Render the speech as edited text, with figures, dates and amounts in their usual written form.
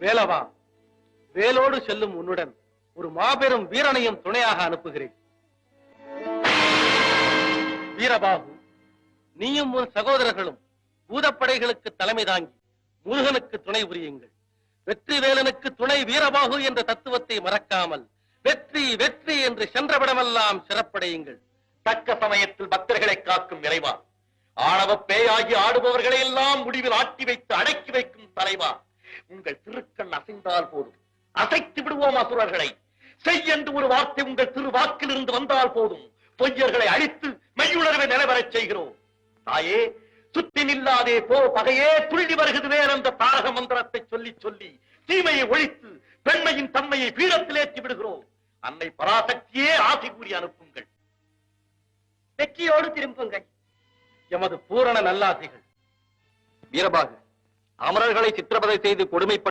வேலவா, வேலோடு செல்லும் உன்னுடன் ஒரு மாபெரும் வீரனையும் துணையாக அனுப்புகிறேன். வீரபாகு, நீயும் உன் சகோதரர்களும் பூதப்படைகளுக்கு தலைமை தாங்கி முருகனுக்கு துணை புரியுங்கள். வெற்றி வேலனுக்கு துணை வீரபாகு என்ற தத்துவத்தை மறக்காமல் வெற்றி வெற்றி என்று சென்றவிடமெல்லாம் சிறப்படையுங்கள். தக்க சமயத்தில் பக்தர்களை காக்கும் இறைவா, ஆணவ பேயாகி ஆடுபவர்களை எல்லாம் முடிவில் ஆட்டி வைத்து அடக்கி வைக்கும் தலைவா, உங்கள் திருக்கண் அசைந்தால் போதும், அசைத்து விடுவோம் அசுரர்களை. செய் என்று ஒரு வார்த்தை உங்கள் திருவாக்கில் இருந்து வந்தால் போதும், பொய்யர்களை அழித்து மெய்யுணர்வை நிலைவரச் செய்கிறோம். தாயே, சுற்றி நில்லாதே போ பகையே, துள்ளி வருகிறது வேற என்ற தாரக மந்திரத்தை சொல்லி சொல்லி தீமையை ஒழித்து பெண்மையின் தன்மையை பீடத்திலேற்றி விடுகிறோம். அன்னை பராசக்தியே ஆசி கூறி அனுப்புங்கள். வெற்றியோடு திரும்புங்கள். எமது பூரண நல்லாசிகள். வீரபாகு, அமரர்களை சித்திரவதை செய்து கொடுமைப்பட்ட